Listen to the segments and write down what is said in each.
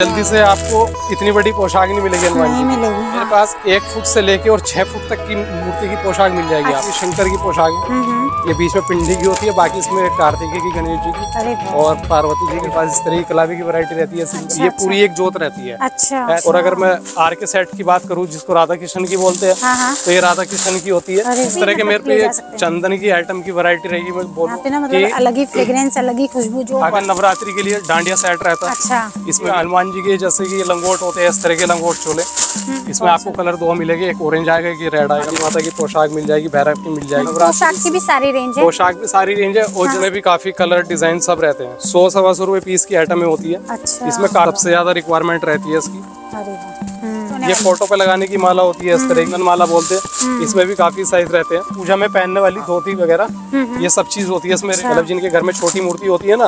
जल्दी से आपको इतनी बड़ी पोशाक नहीं मिलेगी हनुमान जी। मेरे पास 1 फुट से लेके और 6 फुट तक की मूर्ति की पोशाक मिल जाएगी। आपकी शंकर की पोशाक है, ये बीच में पिंडी की होती है, बाकी इसमें कार्तिकेय की, गणेश जी की और पार्वती जी के पास इस तरह की कलावी की वैरायटी रहती है। ये पूरी एक जोत रहती है। अच्छा। और अगर मैं आर के सेट की बात करूँ, जिसको राधा कृष्ण की बोलते हैं, तो ये राधा कृष्ण की होती है। इस तरह के मेरे पे चंदन की आइटम की वैरायटी रहेगी। मैं बोलूँ अलग ही फ्रेग्रेंस, अलग ही खुशबू। जो अगर नवरात्रि के लिए डांडिया सेट रहता है, इसमें हनुमान जी के जैसे कि लंगोट होते हैं, इस तरह के लंगोट चोले। इसमें आपको कलर 2 मिलेंगे, एक ऑरेंज आएगा, एक रेड आएगा। माता की पोशाक मिल जाएगी, भैरव की मिल जाएगी। पोशाक की भी सारी रेंज है। पोशाक भी सारी रेंज है और जिसमें भी काफी कलर डिजाइन सब रहते हैं। 100-125 रुपए पीस की आइटम में होती है। अच्छा। इसमें सबसे ज्यादा रिक्वायरमेंट रहती है इसकी। ये फोटो पे लगाने की माला होती है, इस तरह की माला बोलते हैं। इसमें भी काफी साइज रहते हैं। पूजा में पहनने वाली धोती वगैरह ये सब चीज होती है इसमें। मतलब जिनके घर में छोटी मूर्ति होती है ना,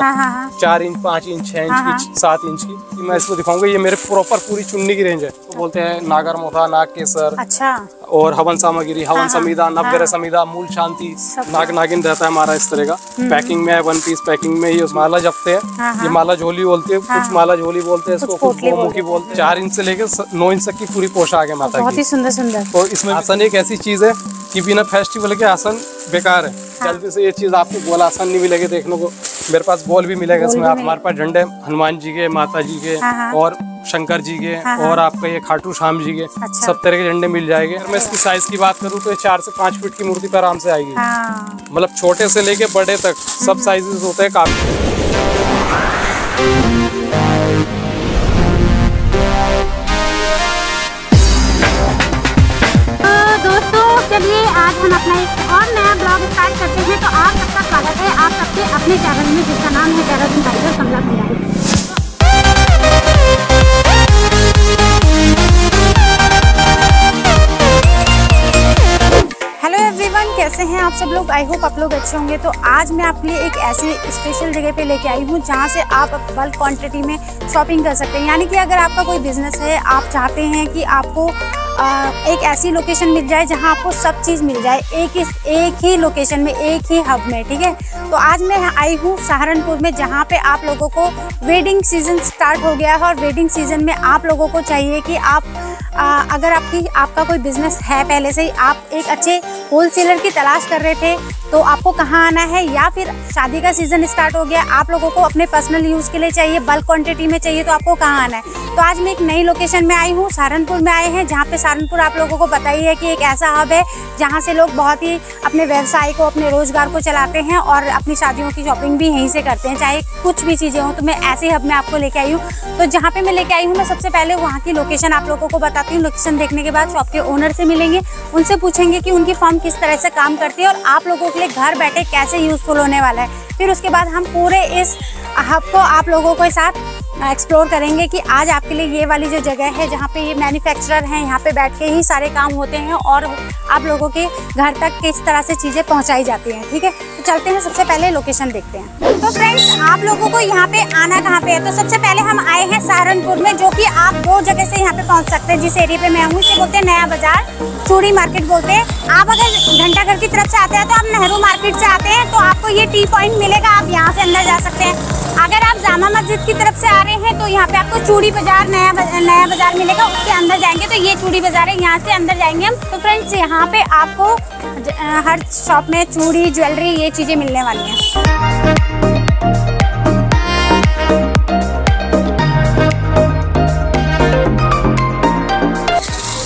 4 इंच, 5 इंच, 6 इंच की, 7 इंच की, मैं इसको दिखाऊंगा। ये मेरे प्रॉपर पूरी चुन्नी की रेंज है। तो बोलते हैं नागर मोथा, नाग केसर। अच्छा। और हवन सामग्री, हवन समीदा, नवग्रह समीदा, मूल शांति, नाग नागिन रहता है हमारा इस तरह का। पैकिंग में है, 1 पीस पैकिंग में। ये माला जपते हैं, ये माला झोली बोलते हैं, कुछ माला झोली बोलते हैं इसको, कुछ गोमुखी बोलते हैं। 4 इंच से लेकर 9 इंच तक की पूरी पोशाक है माता की। बहुत ही सुंदर सुंदर। तो इसमें आसन एक ऐसी चीज है कि बिना फेस्टिवल के आसन बेकार है। जल्दी से ये चीज आपको गोल आसन नहीं मिलेगी देखने को। मेरे पास गोल भी मिलेगा इसमें। आप हमारे पास झंडे हनुमान जी के, माता जी के और शंकर जी के और आपका ये खाटू श्याम जी के, सब तरह के झंडे मिल जाएंगे। अगर मैं इसकी साइज की बात करूँ तो ये 4 से 5 फीट की मूर्ति पर आराम से आएगी। मतलब छोटे से लेके बड़े तक सब साइजेस होते हैं काफी। चलिए आज हम अपना एक और नया ब्लॉग स्टार्ट करते हैं। तो आप सबका स्वागत है आप सबके अपने चैनल में, जिसका नाम है देहरादून टाइगर कमला भंडारी। हेलो एवरीवन, कैसे हैं आप सब लोग? आई होप आप लोग अच्छे होंगे। तो आज मैं आपके लिए एक ऐसी स्पेशल जगह पे लेके आई हूँ जहाँ से आप बल्क क्वांटिटी में शॉपिंग कर सकते हैं। यानी कि अगर आपका कोई बिजनेस है, आप चाहते हैं कि आपको एक ऐसी लोकेशन मिल जाए जहां आपको सब चीज़ मिल जाए एक ही लोकेशन में, एक ही हब में, ठीक है। तो आज मैं आई हूँ सहारनपुर में, जहां पे आप लोगों को वेडिंग सीजन स्टार्ट हो गया है। और वेडिंग सीजन में आप लोगों को चाहिए कि आप अगर आपका कोई बिजनेस है, पहले से ही आप एक अच्छे होलसेलर की तलाश कर रहे थे, तो आपको कहाँ आना है। या फिर शादी का सीजन स्टार्ट हो गया, आप लोगों को अपने पर्सनल यूज़ के लिए चाहिए, बल्क क्वांटिटी में चाहिए, तो आपको कहाँ आना है। तो आज मैं एक नई लोकेशन में आई हूँ, सहारनपुर में आए हैं, जहाँ पे सहारनपुर आप लोगों को पता ही है कि एक ऐसा हब है जहाँ से लोग बहुत ही अपने व्यवसाय को, अपने रोजगार को चलाते हैं और अपनी शादियों की शॉपिंग भी यहीं से करते हैं, चाहे कुछ भी चीज़ें हों। तो मैं ऐसे हब में आपको लेके आई हूँ। तो जहाँ पे मैं लेके आई हूँ, मैं सबसे पहले वहाँ की लोकेशन आप लोगों को बताती हूँ। लोकेशन देखने के बाद शॉप के ओनर से मिलेंगे, उनसे पूछेंगे कि उनकी फर्म किस तरह से काम करती है और आप लोगों के लिए घर बैठे कैसे यूजफुल होने वाला है। फिर उसके बाद हम पूरे इस हब को आप लोगों के साथ एक्सप्लोर करेंगे कि आज आपके लिए ये वाली जो जगह है, जहाँ पे ये मैन्युफैक्चरर हैं, यहाँ पे बैठ के ही सारे काम होते हैं और आप लोगों के घर तक किस तरह से चीज़ें पहुँचाई जाती हैं, ठीक है। तो चलते हैं, सबसे पहले लोकेशन देखते हैं। तो फ्रेंड्स, आप लोगों को यहाँ पे आना कहाँ पे है? तो सबसे पहले हम आए हैं सहारनपुर में, जो कि आप 2 जगह से यहाँ पे पहुँच सकते हैं। जिस एरिया पे मैं हूँ, इसे बोलते हैं नया बाजार, चूड़ी मार्केट बोलते हैं। आप अगर घंटाघर की तरफ से आते हैं तो आप नेहरू मार्केट से आते हैं तो आपको ये टी पॉइंट मिलेगा, आप यहाँ से अंदर जा सकते हैं। अगर आप जामा मस्जिद की तरफ से आ रहे हैं तो यहाँ पे आपको चूड़ी बाजार, नया बाजार मिलेगा, उसके अंदर जाएंगे तो ये चूड़ी बाजार है, यहाँ से अंदर जाएंगे हम। तो फ्रेंड्स, यहाँ पे आपको हर शॉप में चूड़ी, ज्वेलरी, ये चीज़ें मिलने वाली हैं।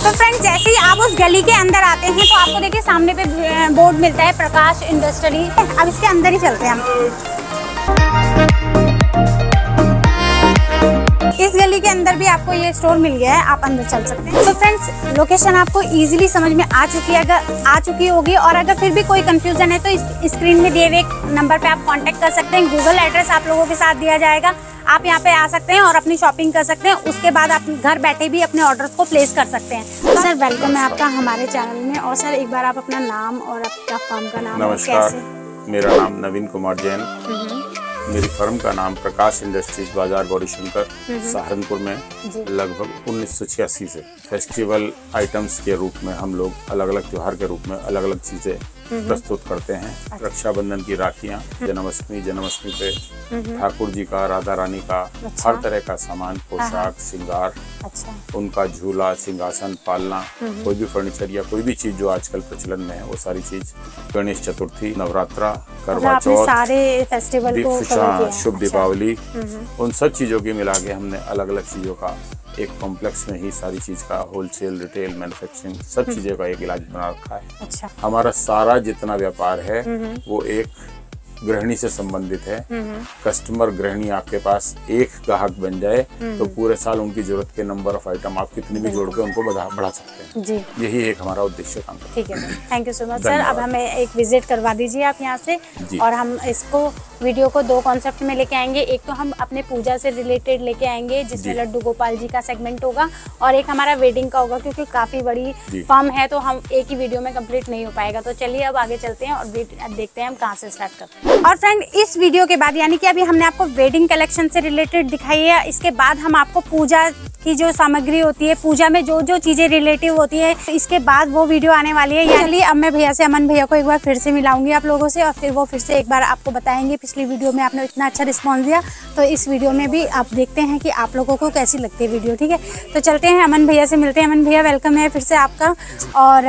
तो फ्रेंड्स, जैसे ही आप उस गली के अंदर आते हैं तो आपको देखिए सामने पे बोर्ड मिलता है प्रकाश इंडस्ट्री। अब इसके अंदर ही चलते हैं हम। इस गली के अंदर भी आपको ये स्टोर मिल गया है, आप अंदर चल सकते हैं। तो फ्रेंड्स, लोकेशन आपको इजीली समझ में आ चुकी होगी। और अगर फिर भी कोई कंफ्यूजन है तो इस स्क्रीन में दिए हुए नंबर पे आप कांटेक्ट कर सकते हैं। गूगल एड्रेस आप लोगों के साथ दिया जाएगा, आप यहाँ पे आ सकते हैं और अपनी शॉपिंग कर सकते हैं। उसके बाद आप घर बैठे भी अपने ऑर्डर्स को प्लेस कर सकते हैं। तो सर, वेलकम है आपका हमारे चैनल में। और सर, एक बार आप अपना नाम और आपका फर्म का नाम। नमस्कार, मेरा नाम नवीन कुमार जैन। मेरी फर्म का नाम प्रकाश इंडस्ट्रीज, बाजार गौरीशंकर, सहारनपुर में लगभग 1986 से फेस्टिवल आइटम्स के रूप में हम लोग अलग अलग त्यौहार के रूप में अलग अलग चीज़ें प्रस्तुत करते हैं। रक्षाबंधन की राखियाँ, जन्माष्टमी पे ठाकुर जी का, राधा रानी का, हर तरह का सामान, पोशाक, श्रृंगार, उनका झूला, सिंहासन, पालना, कोई भी फर्नीचर या कोई भी चीज जो आजकल प्रचलन में है, वो सारी चीज, गणेश चतुर्थी, नवरात्रा, करवा चौथ, सारे फेस्टिवल को शुभ दीपावली, उन सब चीजों की मिला के हमने अलग अलग चीजों का एक कॉम्प्लेक्स में ही सारी चीज का होलसेल, रिटेल, मैन्युफैक्चरिंग सब चीजों का एक इलाज बना रखा है। हमारा सारा जितना व्यापार है वो एक गृहिणी से संबंधित है। कस्टमर गृहिणी आपके पास एक ग्राहक बन जाए तो पूरे साल उनकी जरूरत के नंबर ऑफ आइटम आप कितनी भी जोड़ के उनको बढ़ा सकते हैं जी। यही एक हमारा उद्देश्य काम है। ठीक है, thank you so much sir. अब हमें एक विजिट करवा दीजिए आप यहाँ से, और हम इसको वीडियो को दो कॉन्सेप्ट में लेके आएंगे। एक तो हम अपने पूजा से रिलेटेड लेके आएंगे जिसमें लड्डू गोपाल जी का सेगमेंट होगा, और एक हमारा वेडिंग का होगा, क्योंकि काफी बड़ी फर्म है तो हम एक ही वीडियो में कंप्लीट नहीं हो पाएगा। तो चलिए अब आगे चलते हैं और देखते हैं हम कहाँ से स्टार्ट करते हैं। और फ्रेंड, इस वीडियो के बाद, यानी कि अभी हमने आपको वेडिंग कलेक्शन से रिलेटेड दिखाई है, इसके बाद हम आपको पूजा की जो सामग्री होती है, पूजा में जो जो चीजें रिलेटिव होती है, इसके बाद वो वीडियो आने वाली है। चलिए अब मैं भैया से, अमन भैया को एक बार फिर से मिलाऊंगी आप लोगों से, और फिर वो फिर से एक बार आपको बताएंगे। पिछली वीडियो में आपने इतना अच्छा रिस्पॉन्स दिया, तो इस वीडियो में भी आप देखते हैं कि आप लोगों को कैसी लगती है वीडियो। ठीक है, तो चलते हैं अमन भैया से मिलते हैं। अमन भैया, वेलकम है फिर से आपका। और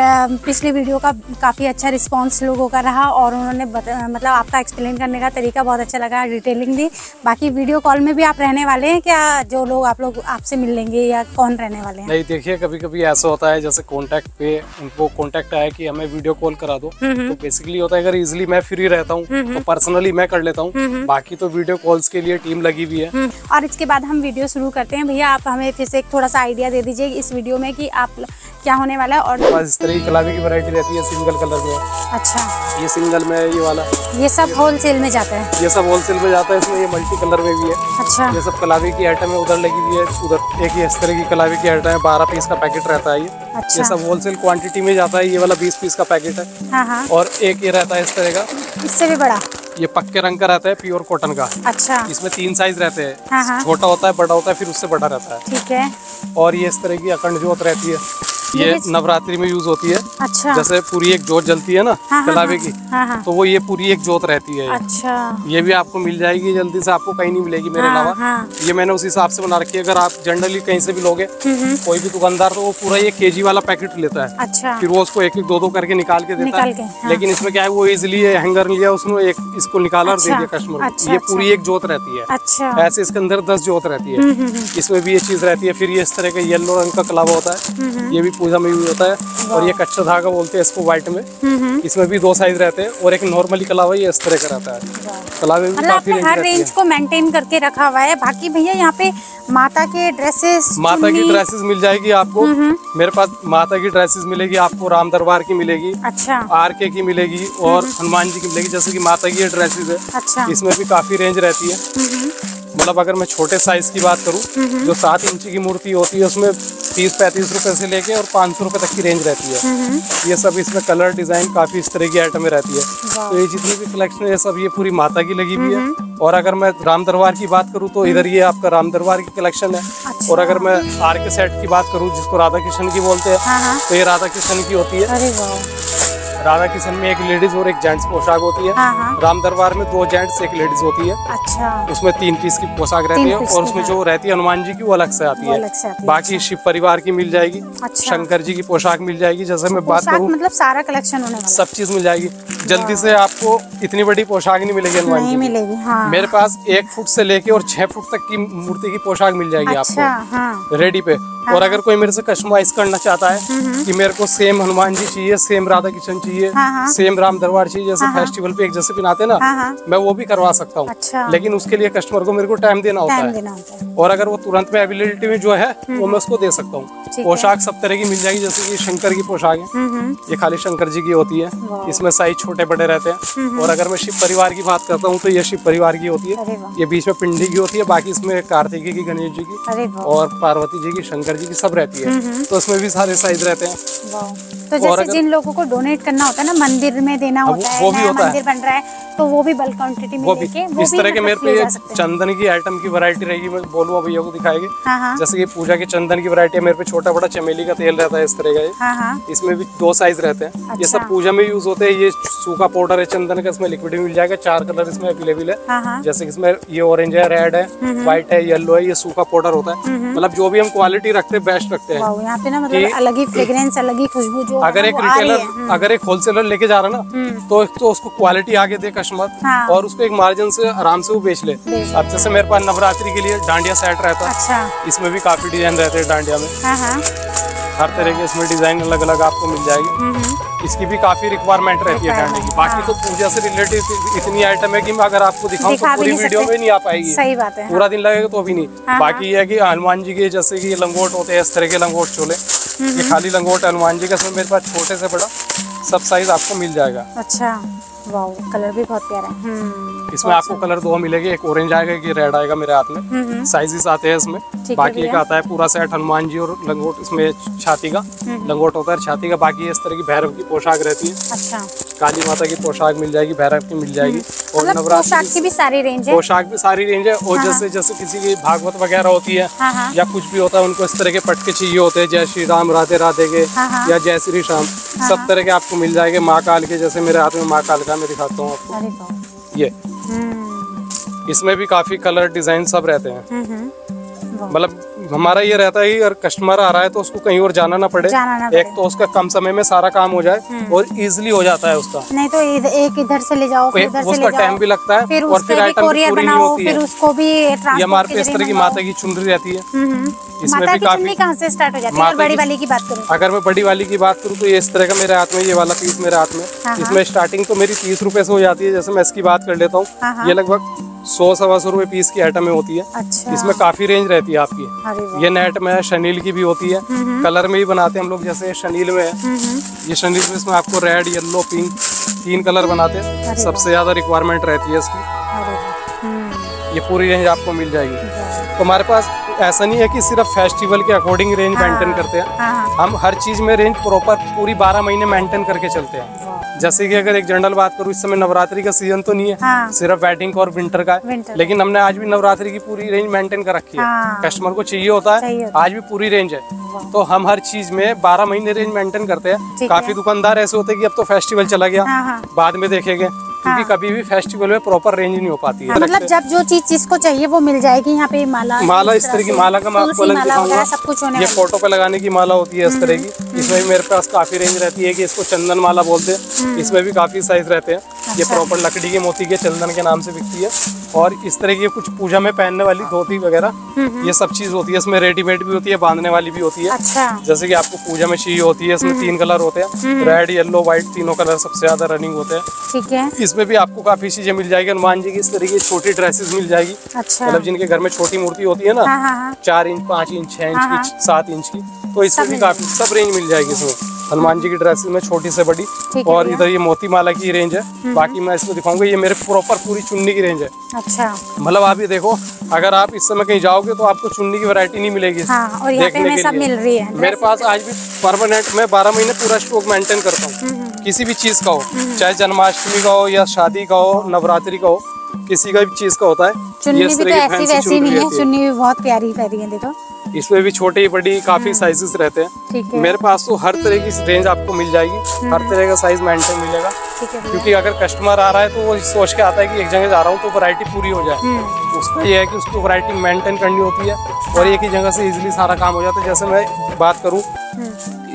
पिछली वीडियो का काफ़ी अच्छा रिस्पॉन्स लोगों का रहा, और उन्होंने मतलब आपका एक्सप्लेन करने का तरीका बहुत अच्छा लगा, डिटेलिंग दी। बाकी वीडियो कॉल में भी आप रहने वाले हैं क्या, जो लोग आप लोग आपसे मिल लेंगे, या कौन रहने वाले हैं? नहीं, देखिए कभी कभी ऐसा होता है जैसे कॉन्टैक्ट पे उनको कॉन्टैक्ट आया कि हमें वीडियो कॉल करा दो, तो बेसिकली होता है अगर इजिली मैं फ्री रहता हूँ तो पर्सनली मैं कर लेता हूँ, बाकी तो वीडियो कॉल्स के लिए टीम लगी हुई है। और इसके बाद हम वीडियो शुरू करते हैं। भैया आप हमें फिर से एक थोड़ा सा आइडिया दे दीजिए इस वीडियो में कि आप क्या होने वाला है। और बस इस तरह की कलावी की वैरायटी रहती है सिंगल कलर में। अच्छा, ये सिंगल में है, ये वाला, ये सब होलसेल में जाता है? ये सब होलसेल में जाता है। इसमें ये मल्टी कलर में भी है। अच्छा, ये सब कलावी की आइटम है, उधर लगी हुई है, उधर एक इस तरह की कलावी की आइटम है, 12 पीस का पैकेट रहता है ये। अच्छा। ये सब होलसेल क्वांटिटी में जाता है। ये वाला 20 पीस का पैकेट है। हाँ। और एक ये रहता है इस तरह का, इससे भी बड़ा, ये पक्के रंग का रहता है, प्योर कॉटन का। अच्छा, इसमें 3 साइज रहते हैं। हाँ। छोटा होता है, बड़ा होता है, फिर उससे बड़ा रहता है। ठीक है। और ये इस तरह की अखंड जोत रहती है, ये नवरात्रि में यूज होती है। अच्छा, जैसे पूरी एक जोत जलती है ना कलावे की, तो वो ये पूरी एक जोत रहती है। अच्छा, ये भी आपको मिल जाएगी जल्दी से, आपको कहीं नहीं मिलेगी मेरे अलावा। ये मैंने उस हिसाब से बना रखी है। अगर आप जनरली कहीं से भी लोगे, कोई भी दुकानदार, तो वो पूरा ये केजी वाला पैकेट लेता है। अच्छा, फिर वो उसको एक एक दो करके निकाल के देता है। लेकिन इसमें क्या है, वो इजिली हैंगर लिया, उसने एक इसको निकाला और दे दिया कस्टमर को। ये पूरी एक जोत रहती है। अच्छा, ऐसे इसके अंदर 10 जोत रहती है। इसमें भी ये चीज रहती है। फिर ये इस तरह का येलो रंग का कलावा होता है, ये भी पूजा में यूज होता है। और ये कच्चा धागा बोलते हैं इसको, व्हाइट में। इसमें भी 2 साइज रहते हैं, और एक नॉर्मली कलावा ये इस तरह का रहता है। कलावे में काफी हर रेंज को मेंटेन करके रखा हुआ है। बाकी भैया यहाँ पे माता के ड्रेसेस, माता की ड्रेसेस मिल जाएगी आपको। मेरे पास माता की ड्रेसेस मिलेगी आपको, राम दरबार की मिलेगी। अच्छा, आरके की मिलेगी, और हनुमान जी की मिलेगी। जैसे कि माता की ड्रेसेस है। अच्छा, इसमें भी काफी रेंज रहती है। मतलब अगर मैं छोटे साइज की बात करूं, जो 7 इंची की मूर्ति होती है, उसमें 30-35 रुपए से लेके और 500 रुपए तक की रेंज रहती है। ये सब इसमें कलर डिजाइन काफी इस तरह की आइटमें रहती है। तो ये जितनी भी कलेक्शन है, सब ये पूरी माता की लगी हुई है। और अगर मैं राम दरबार की बात करूं, तो इधर ये आपका राम दरबार की कलेक्शन है। और अगर मैं आर के सेट की बात करूं, जिसको राधा कृष्ण की बोलते हैं, तो ये राधा कृष्ण की होती है। राधा किशन में एक लेडीज और एक जेंट्स पोशाक होती है। राम दरबार में 2 जेंट्स 1 लेडीज होती है। अच्छा, उसमें 3 पीस की पोशाक रहती है। और उसमें जो रहती है हनुमान जी की, वो अलग से आती है। बाकी शिव परिवार की मिल जाएगी। शंकर जी की पोशाक मिल जाएगी। जैसे मैं बात करूँ, मतलब सारा कलेक्शन होने वाला, सब चीज मिल जाएगी। जल्दी से आपको इतनी बड़ी पोशाक नहीं मिलेगी हनुमान जी मिलेगी। हाँ। मेरे पास 1 फुट से लेके और 6 फुट तक की मूर्ति की पोशाक मिल जाएगी आपको रेडी पे। और अगर कोई मेरे से कस्टमाइज करना चाहता है कि मेरे को सेम हनुमान जी चाहिए, सेम राधा कृष्ण चाहिए, सेम राम दरबार चाहिए, जैसे फेस्टिवल पे एक जैसे पिनाते ना, मैं वो भी करवा सकता हूँ। अच्छा। लेकिन उसके लिए कस्टमर को मेरे को टाइम देना होता है। और अगर वो तुरंत में अवेलेबिलिटी में जो है, वो मैं उसको दे सकता हूँ। पोशाक सब तरह की मिल जाएगी। जैसे कि शंकर की पोशाक है, ये खाली शंकर जी की होती है। इसमें साइज छोटे बड़े रहते हैं। और अगर मैं शिव परिवार की बात करता हूँ, तो ये शिव परिवार की होती है। ये बीच में पिंडी की होती है। बाकी इसमें कार्तिकी की, गणेश जी की, और पार्वती जी की, शंकर जी की, सब रहती है। तो उसमें भी सारे साइज रहते हैं। तो जैसे जिन लोगों को डोनेट करना होता है ना, मंदिर में देना होता है, वो भी होता मंदिर बन रहा है, तो वो भी बल्क क्वांटिटी में लेके वो इस तरह के मेरे पे चंदन की आइटम की वैरायटी रहेगी। मैं बोलूँ भैया को दिखाएंगे। जैसे कि पूजा के चंदन की वैरायटी है मेरे पे, छोटा बड़ा चमेली का तेल रहता है इस तरह का ये। इसमें भी 2 साइज रहते हैं। ये सब पूजा में यूज होते हैं। ये सूखा पाउडर है चंदन का, इसमें लिक्विड भी मिल जाएगा। 4 कलर इसमें अवेलेबल है। जैसे कि इसमें ये ऑरेंज है, रेड है, व्हाइट है, येलो है। ये सूखा पाउडर होता है। मतलब जो भी हम क्वालिटी रखते हैं बेस्ट रखते हैं। यहाँ पे ना मतलब अलग ही फ्रेग्रेंस, अलग ही खुशबू जो अगर एक रिटेलर, अगर एक होलसेलर लेके जा रहा ना तो उसको क्वालिटी आगे दे कस्टमर, और उसको एक मार्जिन से आराम से वो बेच ले। अब जैसे मेरे पास नवरात्रि के लिए डांडिया सेट रहता है। इसमें भी काफी डिजाइन रहते हैं डांडिया में। हर तरह के इसमें डिजाइन अलग अलग आपको मिल जाएगी। इसकी भी काफी रिक्वायरमेंट रहती है डांडिया की। बाकी तो पूजा से रिलेटेड इतनी आइटम है कि मैं अगर आपको दिखाऊं तो पूरी वीडियो में नहीं आ पाएगी। सही बात है। पूरा दिन लगेगा तो भी नहीं। बाकी ये है कि हनुमान जी के जैसे कि लंगोट होते हैं, इस तरह के लंगोट चोले, ये खाली लंगोट हनुमान जी का। इसमें मेरे पास छोटे से बड़ा सब साइज आपको मिल जाएगा। अच्छा, वाओ, कलर भी बहुत प्यारा है। इसमें आपको कलर 2 मिलेंगे, एक ऑरेंज आएगा, एक रेड आएगा मेरे हाथ में। साइजेस आते हैं इसमें। बाकी एक आता है पूरा सेट हनुमान जी और लंगोट, इसमें छाती का लंगोट होता है, छाती का। बाकी इस तरह की भैरव की पोशाक रहती है। अच्छा, काली माता की पोशाक मिल जाएगी, भैरव की मिल जाएगी। और नवरात्रि पोशाक की भी सारी रेंज है। पोशाक भी सारी रेंज है। और जैसे जैसे किसी की भागवत वगैरह होती है या कुछ भी होता है, उनको इस तरह के पटके चाहिए होते हैं, जय श्री राम, राधे राधे के, या जय श्री श्याम, सब तरह के आपको मिल जाएंगे। माँ काल के, जैसे मेरे हाथ में माँ काल का, मैं दिखाता हूँ आपको। ये इसमें भी काफी कलर डिजाइन सब रहते हैं। मतलब हमारा ये रहता है अगर कस्टमर आ रहा है तो उसको कहीं और जाना ना पड़े। एक तो उसका कम समय में सारा काम हो जाए और इजीली हो जाता है उसका। नहीं तो एक इधर से ले जाओ, फिर उधर से ले जाओ, टाइम भी लगता है, फिर और फिर आइटम पूरी नहीं होती है। फिर उसको भी ये हमारे पे इस तरह की माता की चुनरी रहती है। इसमें भी काफी कहाँ से स्टार्ट हो जाती है? बड़ी वाली की बात करूँ, अगर मैं बड़ी वाली की बात करूँ तो ये इस तरह का मेरे हाथ में, ये वाला पीस मेरे हाथ में, इसमें स्टार्टिंग तो मेरी 30 रुपए से हो जाती है। जैसे मैं इसकी बात कर लेता हूँ, ये लगभग 100-125 रुपए पीस की आइटम में होती है। अच्छा। इसमें काफी रेंज रहती है आपकी। ये नेट में है, शनील की भी होती है, कलर में ही बनाते हैं हम लोग। जैसे शनील में है, ये शनील में इसमें आपको रेड, येलो, पिंक 3 कलर बनाते हैं। सबसे ज्यादा रिक्वायरमेंट रहती है इसकी। ये पूरी रेंज आपको मिल जाएगी। तो हमारे पास ऐसा नहीं है कि सिर्फ फेस्टिवल के अकॉर्डिंग रेंज मेंटेन करते हैं। हम हर चीज में रेंज प्रॉपर पूरी 12 महीने मेंटेन करके चलते हैं। जैसे कि अगर एक जनरल बात करूँ, इस समय नवरात्रि का सीजन तो नहीं है, सिर्फ वेडिंग और विंटर का है। लेकिन हमने आज भी नवरात्रि की पूरी रेंज मेंटेन कर रखी है। कस्टमर को चाहिए होता है, आज भी पूरी रेंज है। तो हम हर चीज में 12 महीने रेंज मेंटेन करते हैं। काफी दुकानदार ऐसे होते हैं कि अब तो फेस्टिवल चला गया, बाद में देखेंगे, क्योंकि कभी भी फेस्टिवल में प्रॉपर रेंज नहीं हो पाती है। मतलब जब जो चीज जिसको चाहिए वो मिल जाएगी। यहाँ पे माला इस तरह की माला का मैं आपको अलग दिखाऊंगा। सब कुछ होने ये फोटो पे लगाने की माला होती है इस तरह की। इसमें भी मेरे पास काफी रेंज रहती है कि इसको चंदन माला बोलते हैं। इसमें भी काफी साइज रहते हैं। ये प्रॉपर लकड़ी के मोती के चंदन के नाम से बिकती है। और इस तरह की कुछ पूजा में पहनने वाली धोती वगैरह, ये सब चीज होती है। इसमें रेडीमेड भी होती है, बांधने वाली भी होती है। अच्छा। जैसे कि आपको पूजा में चाहिए होती है। इसमें 3 कलर होते हैं, रेड, येलो, व्हाइट, तीनों कलर सबसे ज्यादा रनिंग होते हैं। ठीक है। इसमें भी आपको काफी चीजें मिल जाएगी। हनुमान जी की इस तरह की छोटी ड्रेसेस मिल जाएगी। अच्छा। मतलब जिनके घर में छोटी मूर्ति होती है ना, 4 इंच, 5 इंच, 6 इंच की, 7 इंच की, तो इसमें भी काफी सब रेंज मिल जाएगी। इसमें हनुमान जी की ड्रेसेस में छोटी से बड़ी। और इधर ये मोती माला की रेंज है। बाकी मैं इसमें दिखाऊंगा, ये मेरे प्रॉपर पूरी चुन्नी की रेंज है। अच्छा। मतलब आप ये देखो, अगर आप इस समय कहीं जाओगे तो आपको चुन्नी की वैरायटी नहीं मिलेगी। और देखने के लिए मिल रही है। मेरे पास आज भी परमानेंट मैं 12 महीने पूरा स्टॉक मेंटेन करता हूँ। किसी भी चीज का हो, चाहे जन्माष्टमी का हो या शादी का हो, नवरात्रि का हो, किसी का भी चीज का होता है। चुन्नी भी तो ऐसी वैसी नहीं है, चुन्नी भी बहुत प्यारी प्यारी है। देखो इसमें भी छोटी बड़ी काफी साइजेस रहते हैं। मेरे पास तो हर तरह की रेंज आपको मिल जाएगी। हर तरह का साइज मेंटेन मिलेगा। क्योंकि अगर कस्टमर आ रहा है तो वो सोच के आता है कि एक जगह जा रहा हूँ तो वैरायटी पूरी हो जाए। उसका ये है कि उसको वैरायटी मेंटेन करनी होती है और एक ही जगह से इजीली सारा काम हो जाता है। जैसे मैं बात करूँ,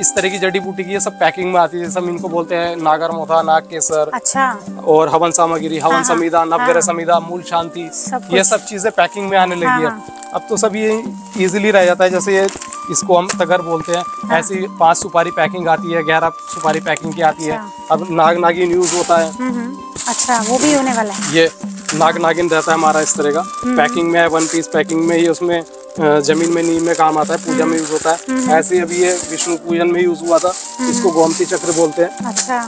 इस तरह की जड़ी बूटी की ये सब पैकिंग में आती है। जैसे हम इनको बोलते हैं नागर मोथा, नाग केसर। अच्छा। और हवन सामग्री, हवन समिधा, नवग्रह समिधा, मूल शांति, ये सब चीजें पैकिंग में आने लगी है। अब तो सब ये इजीली रह जाता है। जैसे ये इसको हम तगर बोलते हैं। ऐसी 5 सुपारी पैकिंग आती है, 11 सुपारी पैकिंग की आती है। अब नाग नागिन यूज होता है। अच्छा, वो भी होने वाला है। ये नाग नागिन रहता है हमारा इस तरह का। पैकिंग में है, 1 पीस पैकिंग में। ये उसमें जमीन में, नीम में काम आता है, पूजा में यूज होता है। ऐसे अभी ये विष्णु पूजन में यूज हुआ था। इसको गोमती चक्र बोलते हैं। अच्छा।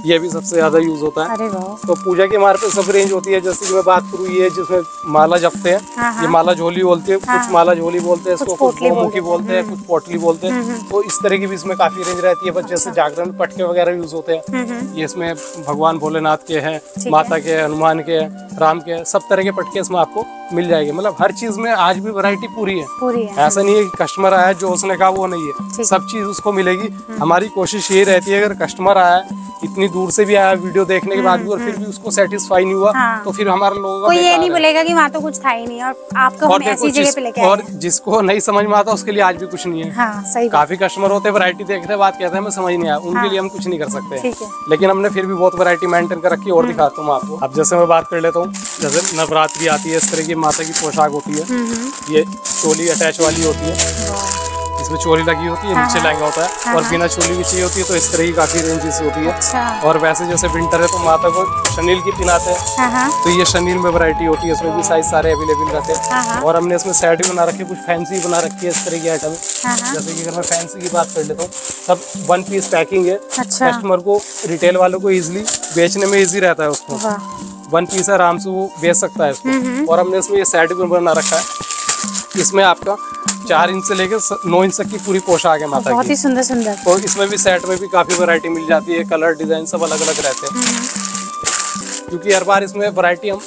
ये भी सबसे ज्यादा यूज होता है। अरे वाह। तो पूजा की हमारे पे सब रेंज होती है। जैसे कि मैं बात करूँ, ये जिसमें माला जपते हैं, ये माला झोली बोलते हैं, कुछ माला झोली बोलते हैं इसको, कुछ मुखी बोलते हैं, कुछ पोटली बोलते हैं। तो इस तरह की भी इसमें काफी रेंज रहती है। बस जैसे जागरण में पटके वगैरह यूज होते हैं, ये इसमें भगवान भोलेनाथ के हैं, माता के, हनुमान के, राम के, सब तरह के पटके इसमें आपको मिल जाएंगे। मतलब हर चीज में आज भी वैरायटी पूरी है। ऐसा नहीं है कि कस्टमर आया जो उसने कहा वो नहीं है, सब चीज उसको मिलेगी। हमारी कोशिश ये रहती है, अगर कस्टमर आया इतनी दूर से भी आया वीडियो देखने के बाद भी और फिर भी उसको सेटिस्फाई नहीं हुआ, तो फिर हमारे लोगों को ये नहीं बोलेगा कि वहाँ तो कुछ था ही नहीं और आपको हम ऐसी जगह पे लेके आए। और जिसको नहीं समझ में आता उसके लिए आज भी कुछ नहीं है। हाँ, सही काफी कस्टमर होते हैं वैरायटी देख रहे बात कहते हैं हमें समझ नहीं आया, उनके लिए हम कुछ नहीं कर सकते। लेकिन हमने फिर भी बहुत वैरायटी मेंटेन कर रखी है और दिखाता हूँ आपको। अब जैसे मैं बात कर लेता हूँ, जैसे नवरात्रि आती है, इस तरह की माता की पोशाक होती है, ये चोली अटैच वाली होती है, इसमें चोली लगी होती है, नीचे लहंगा होता है, और बिना चोली भी चाहिए होती है। तो इस तरह की काफी रेंजेस होती है। और वैसे जैसे विंटर है तो माता को शनील की पहनाते हैं, तो ये शनील में वैरायटी होती है, उसमें भी साइज सारे अवेलेबल रहते हैं। और हमने इसमें सेट भी बना रखे, कुछ फैंसी बना रखी है इस तरह की आइटम। जैसे कि अगर मैं फैंसी की बात कर लेता हूँ, सब 1 पीस पैकिंग है। कस्टमर को, रिटेल वालों को इजिली बेचने में इजी रहता है, उसको 1 पीस आराम से वो बेच सकता है इसको। और हमने इसमें ये सेट भी बना रखा है। इसमें आपका 4 इंच से लेकर 9 इंच तक की पूरी पोशाक है माता की। बहुत ही सुंदर सुंदर। तो इसमें भी सेट में भी काफी वैरायटी मिल जाती है, कलर डिजाइन सब अलग अलग रहते हैं। क्योंकि हर बार इसमें वैरायटी हम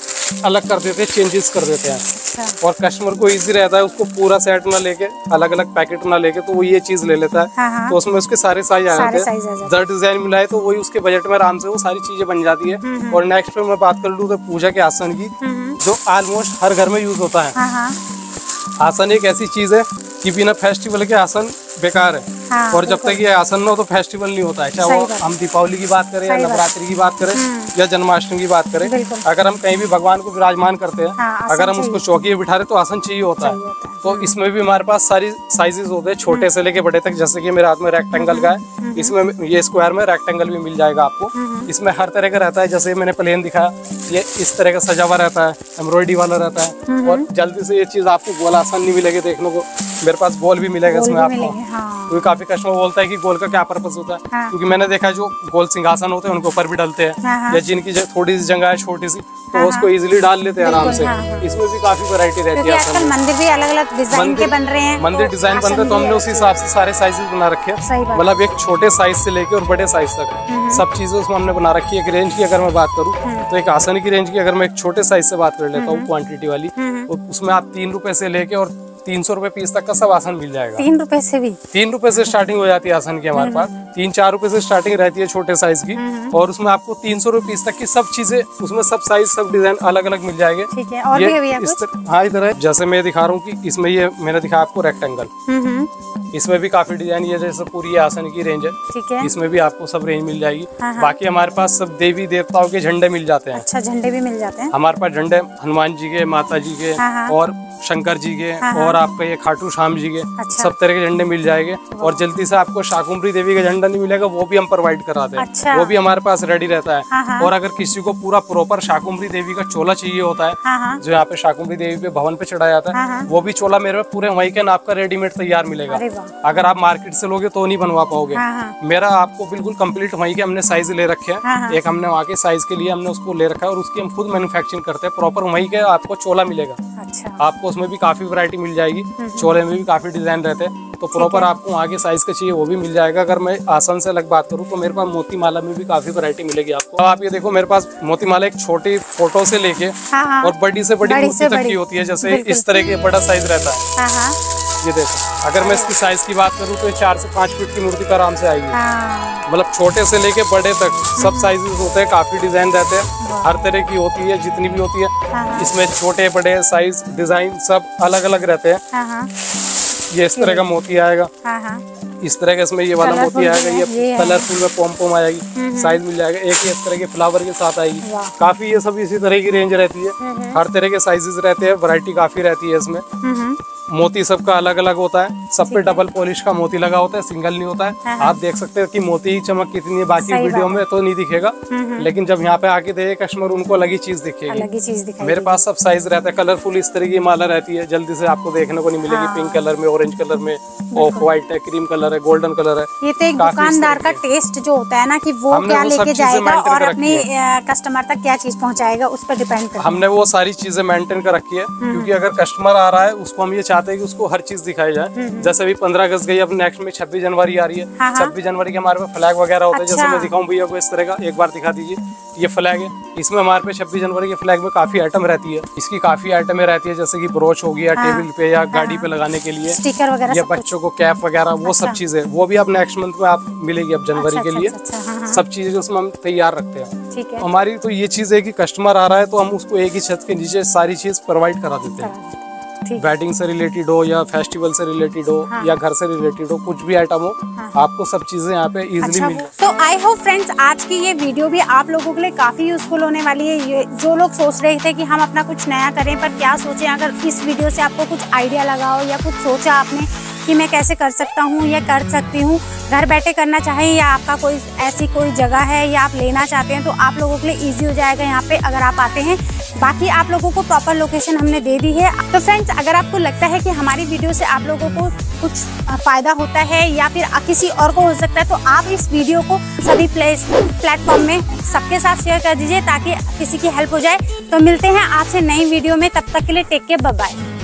अलग कर देते हैं, चेंजेस कर देते हैं। और कस्टमर को इजी रहता है, उसको पूरा सेट ना लेके, अलग अलग पैकेट ना लेके, तो वो ये चीज ले लेता है। तो उसमें उसके सारे साइज आ जाते हैं। जर डिजाइन मिला है तो वही उसके बजट में आराम से वो सारी चीजें बन जाती है। और नेक्स्ट में मैं बात कर लूँ तो पूजा के आसन की, जो ऑलमोस्ट हर घर में यूज होता है। आसन एक ऐसी चीज है कि बिना फेस्टिवल के आसन बेकार है। और जब तक ये आसन ना हो तो फेस्टिवल नहीं होता है। चाहे वो हम दीपावली की बात करें, या नवरात्रि की बात करें, या जन्माष्टमी की बात करें, अगर हम कहीं भी भगवान को विराजमान करते हैं, अगर हम उसको चौकी में बिठा रहे तो आसन चाहिए होता है। तो इसमें भी हमारे पास सारी साइजेस होते हैं, छोटे से लेके बड़े तक। जैसे कि मेरे हाथ में रेक्टेंगल का है, इसमें ये स्क्वायर में रेक्टेंगल भी मिल जाएगा आपको। इसमें हर तरह का रहता है। जैसे मैंने प्लेन दिखाया, ये इस तरह का सजा हुआ रहता है, एम्ब्रॉयडरी वाला रहता है। और जल्दी से ये चीज आपको गोल आसन नहीं मिलेगी देखने को, मेरे पास गोल भी मिलेगा इसमें आपको। क्योंकि काफी कस्टमर बोलता है कि गोल का क्या पर्पस होता है। क्योंकि मैंने देखा जो गोल सिंहासन होते हैं उनके ऊपर भी डलते हैं, या जिनकी थोड़ी सी जगह है छोटी सी, तो उसको इजीली डाल लेते हैं आराम से। इसमें भी काफी वैरायटी रहती है। आजकल मंदिर भी अलग अलग डिजाइन के बन रहे हैं, मंदिर डिजाइन बन रहे हैं, तो हमने उस हिसाब से सारे साइजेस बना रखे हैं। मतलब एक छोटे साइज से लेके और बड़े साइज तक सब चीजें उसमें हमने बना रखी है। एक रेंज की अगर मैं बात करूँ तो एक आसन की रेंज की अगर मैं एक छोटे साइज से बात कर लेता हूँ, क्वांटिटी वाली, तो उसमें आप 3 रुपए से लेके और 300 रुपए पीस तक का सब आसन मिल जाएगा। 3 रुपए से भी? 3 रुपए से स्टार्टिंग हो जाती है आसन की हमारे पास। 3-4 रुपए से स्टार्टिंग रहती है छोटे साइज की। और उसमें आपको 300 रुपए पीस तक की सब चीजें, उसमें सब साइज सब डिजाइन अलग अलग मिल जाएंगे। ठीक है। और भी है कुछ? हाँ, इधर है। जैसे मैं दिखा रहा हूँ कि इसमें ये मैंने दिखाया आपको रेक्टेंगल, इसमें भी काफी डिजाइन, ये जैसे पूरी आसन की रेंज है। ठीक है। इसमें भी आपको सब रेंज मिल जाएगी। बाकी हमारे पास सब देवी देवताओं के झंडे मिल जाते हैं। अच्छा, झंडे भी मिल जाते हैं हमारे पास। झंडे हनुमान जी के, माता जी के, और शंकर जी के, और आपका ये खाटू श्याम जी के, सब तरह के झंडे मिल जाएंगे। और जल्दी से आपको शाकुंभरी देवी का झंडा नहीं मिलेगा, वो भी हम प्रोवाइड कराते हैं। वो भी हमारे पास रेडी रहता है। और अगर किसी को पूरा प्रॉपर शाकुंभरी देवी का चोला चाहिए होता है, जो यहाँ पे शाकुंभरी देवी पे भवन पे चढ़ाया जाता है, वो भी चोला मेरे पूरे वहीं के नाप का रेडीमेड तैयार मिलेगा। अगर आप मार्केट से लोगे तो नहीं बनवा पाओगे। मेरा आपको बिल्कुल कंप्लीट वहीं के हमने साइज ले रखे हैं। एक हमने वहाँ के साइज के लिए हमने उसको ले रखा है, और उसकी हम खुद मैन्युफैक्चरिंग करते हैं। प्रॉपर वहीं के आपको चोला मिलेगा। अच्छा। आपको उसमें भी काफी वैरायटी मिल जाएगी, चोले में भी काफी डिजाइन रहते हैं। तो प्रॉपर आपको वहाँ के साइज का चाहिए वो भी मिल जाएगा। अगर मैं आसन से अलग बात करूँ तो मेरे पास मोती माला में भी काफी वैरायटी मिलेगी आपको। अब आप ये देखो, मेरे पास मोती माला एक छोटी फोटो से लेके और बड़ी से बड़ी मूर्ति तक की होती है। जैसे इस तरह के बड़ा साइज रहता है। ये देखो, अगर मैं इसकी साइज की बात करूँ तो 4 से 5 फीट की मूर्ति पर आराम से आएगी। मतलब छोटे से लेके बड़े तक सब साइजेस होते हैं, काफी डिजाइन रहते हैं, हर तरह की होती है जितनी भी होती है। इसमें छोटे बड़े साइज डिजाइन सब अलग अलग रहते हैं। ये इस तरह का मोती आएगा, इस तरह का इसमें ये वाला मोती आएगा, ये कलरफुल में पोम पोम आएगी, साइज मिल जाएगा। एक इस तरह के फ्लावर के साथ आएगी। काफी ये सब इसी तरह की रेंज रहती है, हर तरह के साइजेस रहते हैं, वैरायटी काफी रहती है इसमें। मोती सबका अलग अलग होता है, सब पे डबल पॉलिश का मोती लगा होता है, सिंगल नहीं होता है। आप देख सकते हैं कि मोती की चमक कितनी है, बाकी वीडियो में तो नहीं दिखेगा, लेकिन जब यहाँ पे आके देखे कस्टमर उनको अलग ही चीज दिखेगी। मेरे पास सब साइज रहता है, कलरफुल इस तरह की माला रहती है, जल्दी से आपको देखने को नहीं मिलेगी। पिंक कलर में, ऑरेंज कलर में, ऑफ व्हाइट है, क्रीम कलर है, गोल्डन कलर है। ये तो एक दुकानदार का टेस्ट जो होता है ना कि वो क्या लेके जाएगा और अपने कस्टमर तक क्या चीज पहुंचाएगा उस पर डिपेंड करता है। हमने वो सारी चीजें मेंटेन कर रखी है, क्योंकि अगर कस्टमर आ रहा है उसको हम ये चाहते हैं कि उसको हर चीज दिखाई जाए। जैसे अभी 15 अगस्त गई, अब नेक्स्ट में 26 जनवरी आ रही है। 26 जनवरी के हमारे पे फ्लैग वगैरह होते हैं। जैसे मैं दिखाऊं भैया को इस तरह का, एक बार दिखा दीजिए। ये फ्लैग है, इसमें हमारे पे 26 जनवरी के फ्लैग में काफी आइटम रहती है। इसकी काफी आइटमें रहती है, जैसे कि ब्रोच हो गया टेबल पे या गाड़ी पे लगाने के लिए, स्टिकर वगैरह, या बच्चों को कैप वगैरह, वो सब चीजें, वो भी अब नेक्स्ट मंथ में आप मिलेगी। अब जनवरी के लिए सब चीजें उसमें हम तैयार रखते हैं। हमारी तो ये चीज है कि कस्टमर आ रहा है तो हम उसको एक ही छत के नीचे सारी चीज प्रोवाइड करा देते हैं। वेडिंग से रिलेटेड हो या फेस्टिवल से रिलेटेड हो या घर से रिलेटेड हो, कुछ भी आइटम हो, आपको सब चीजें यहाँ पे इजीली मिल जाती है। तो आई होप फ्रेंड्स आज की ये वीडियो भी आप लोगों के लिए काफी यूजफुल होने वाली है। ये जो लोग सोच रहे थे कि हम अपना कुछ नया करें पर क्या सोचें, अगर इस वीडियो से आपको कुछ आइडिया लगा हो या कुछ सोचा आपने कि मैं कैसे कर सकता हूँ या कर सकती हूँ, घर बैठे करना चाहे या आपका कोई ऐसी कोई जगह है या आप लेना चाहते हैं, तो आप लोगों के लिए इजी हो जाएगा यहाँ पे अगर आप आते हैं। बाकी आप लोगों को प्रॉपर लोकेशन हमने दे दी है। तो फ्रेंड्स अगर आपको लगता है कि हमारी वीडियो से आप लोगों को कुछ फायदा होता है या फिर किसी और को हो सकता है, तो आप इस वीडियो को सभी प्लेटफॉर्म में सबके साथ शेयर कर दीजिए ताकि किसी की हेल्प हो जाए। तो मिलते हैं आपसे नई वीडियो में, तब तक के लिए टेक केयर, बाय बाय।